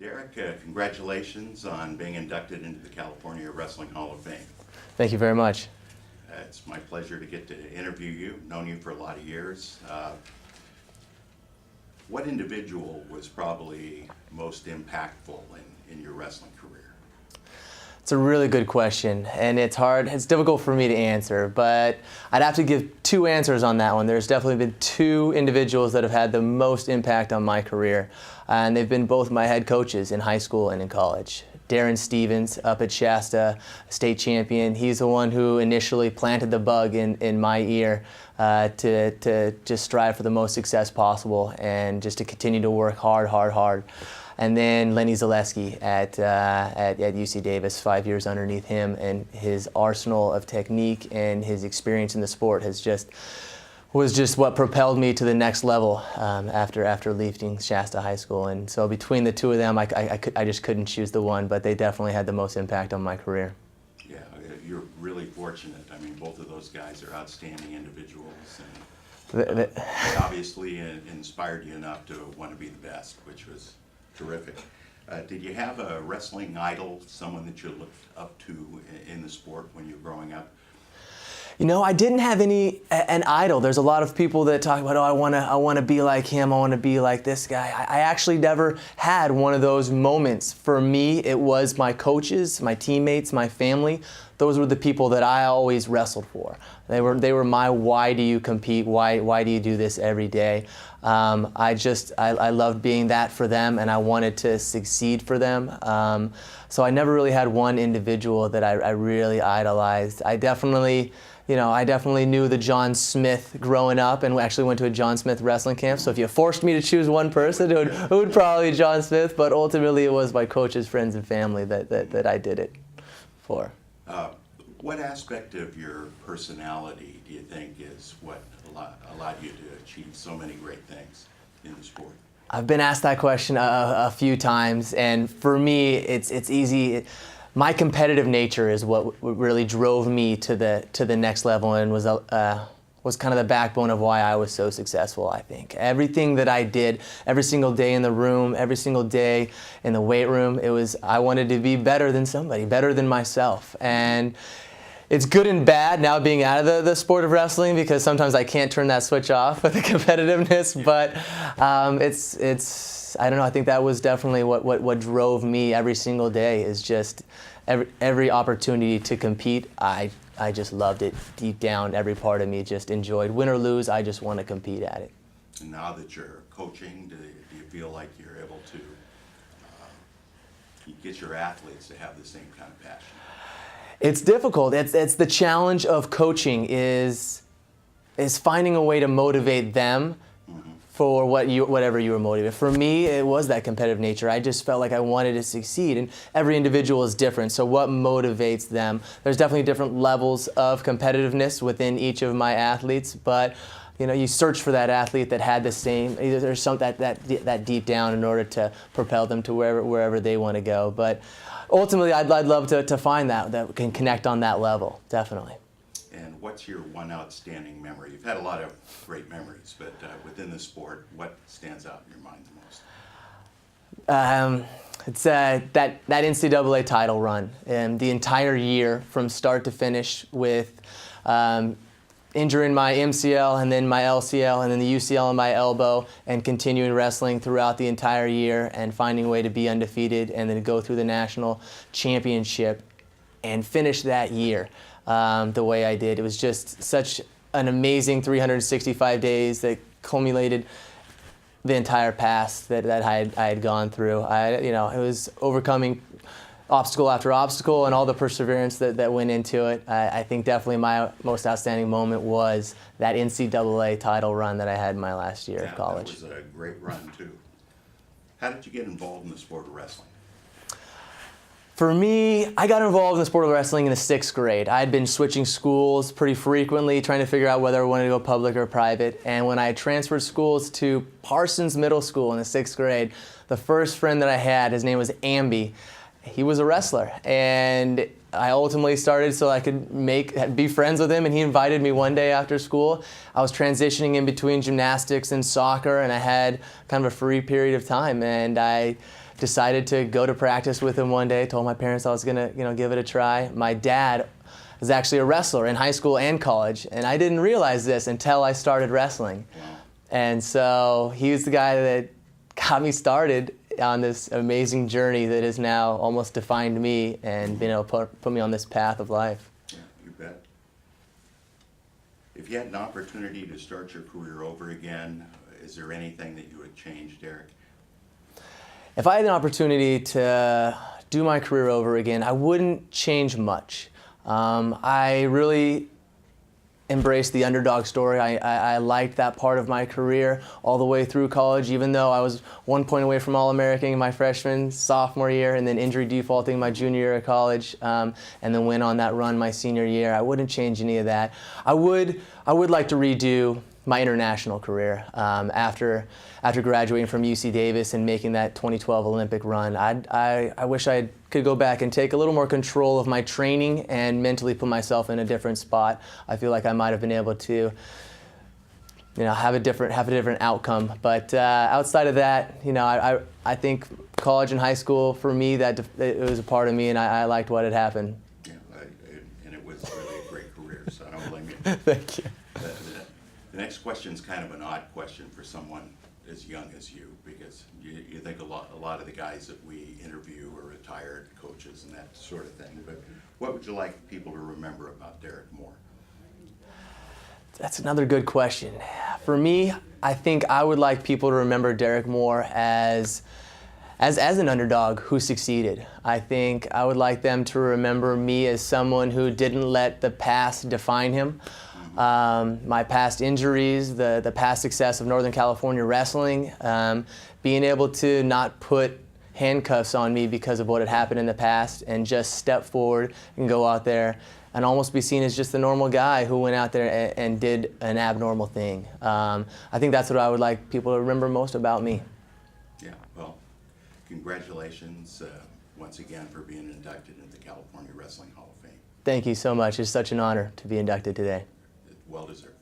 Derek, congratulations on being inducted into the California Wrestling Hall of Fame. Thank you very much. It's my pleasure to get to interview you. Known you for a lot of years. What individual was probably most impactful in your wrestling career? It's a really good question, and it's hard. It's difficult for me to answer, but I'd have to give two answers on that one. There's definitely been two individuals that have had the most impact on my career, and they've been both my head coaches in high school and in college. Darren Stevens up at Shasta, state champion. He's the one who initially planted the bug in my ear to just strive for the most success possible and just to continue to work hard. And then Lenny Zaleski at UC Davis, 5 years underneath him, and his arsenal of technique and his experience in the sport was just what propelled me to the next level after leaving Shasta High School. And so between the two of them, I just couldn't choose the one, but they definitely had the most impact on my career. Yeah, you're really fortunate. I mean, both of those guys are outstanding individuals, and they obviously inspired you enough to want to be the best, which was terrific. Did you have a wrestling idol, someone that you looked up to in the sport when you were growing up? You know, I didn't have an idol. There's a lot of people that talk about, oh, I want to be like him, I want to be like this guy. I actually never had one of those moments. For me, it was my coaches, my teammates, my family. Those were the people that I always wrestled for. They were my why do you compete, why do you do this every day. I loved being that for them, and I wanted to succeed for them. So I never really had one individual that I really idolized. I definitely knew the John Smith growing up, and actually went to a John Smith wrestling camp. So if you forced me to choose one person, it would probably be John Smith. But ultimately, it was my coaches, friends, and family that I did it for. What aspect of your personality do you think is what allowed you to achieve so many great things in the sport? I've been asked that question a few times, and for me, it's easy. My competitive nature is what really drove me to the next level, and was kind of the backbone of why I was so successful, I think. Everything that I did, every single day in the room, every single day in the weight room, I wanted to be better than somebody, better than myself. And it's good and bad now being out of the sport of wrestling, because sometimes I can't turn that switch off with the competitiveness, but I don't know, I think that was definitely what drove me every single day, is just every opportunity to compete. I just loved it deep down. Every part of me just enjoyed. Win or lose, I just want to compete at it. And now that you're coaching, do you feel like you're able to get your athletes to have the same kind of passion? It's difficult. It's the challenge of coaching is finding a way to motivate them for whatever you were motivated. For me, it was that competitive nature. I just felt like I wanted to succeed, and every individual is different. So what motivates them? There's definitely different levels of competitiveness within each of my athletes, but you search for that athlete that had the same. There's something that deep down in order to propel them to wherever they want to go. But ultimately, I'd love to find that can connect on that level, definitely. And what's your one outstanding memory? You've had a lot of great memories, but within the sport, what stands out in your mind the most? It's that NCAA title run, and the entire year from start to finish, with injuring my MCL and then my LCL and then the UCL in my elbow, and continuing wrestling throughout the entire year and finding a way to be undefeated and then go through the national championship and finish that year the way I did. It was just such an amazing 365 days that culminated the entire past that I had gone through. It was overcoming obstacle after obstacle and all the perseverance that went into it. I think definitely my most outstanding moment was that NCAA title run that I had in my last year of college. That was a great run too. How did you get involved in the sport of wrestling? For me, I got involved in the sport of wrestling in the 6th grade. I had been switching schools pretty frequently, trying to figure out whether I wanted to go public or private. And when I transferred schools to Parsons Middle School in the 6th grade, the first friend that I had, his name was Amby. He was a wrestler, and I ultimately started so I could be friends with him, and he invited me one day after school. I was transitioning in between gymnastics and soccer, and I had kind of a free period of time, and I decided to go to practice with him one day. Told my parents I was gonna, give it a try. My dad was actually a wrestler in high school and college, and I didn't realize this until I started wrestling. And so he was the guy that got me started on this amazing journey that has now almost defined me and been able to put me on this path of life. Yeah, you bet. If you had an opportunity to start your career over again, is there anything that you would change, Derek? If I had an opportunity to do my career over again, I wouldn't change much. I really embraced the underdog story. I liked that part of my career all the way through college, even though I was 1 point away from All-American in my freshman, sophomore year, and then injury defaulting my junior year of college, and then went on that run my senior year. I wouldn't change any of that. I would like to redo my international career after graduating from UC Davis and making that 2012 Olympic run. I wish I could go back and take a little more control of my training and mentally put myself in a different spot. I feel like I might have been able to, have a different outcome. But outside of that, I think college and high school for me it was a part of me, and I liked what had happened. Yeah, and it was really a great career, so I don't blame you. Thank you. The next question is kind of an odd question for someone as young as you, because you think a lot of the guys that we interview are retired coaches and that sort of thing. But what would you like people to remember about Derek Moore? That's another good question. For me, I think I would like people to remember Derek Moore as an underdog who succeeded. I think I would like them to remember me as someone who didn't let the past define him. My past injuries, the past success of Northern California wrestling, being able to not put handcuffs on me because of what had happened in the past and just step forward and go out there and almost be seen as just a normal guy who went out there and did an abnormal thing. I think that's what I would like people to remember most about me. Yeah, well, congratulations once again for being inducted into the California Wrestling Hall of Fame. Thank you so much. It's such an honor to be inducted today. Well deserved.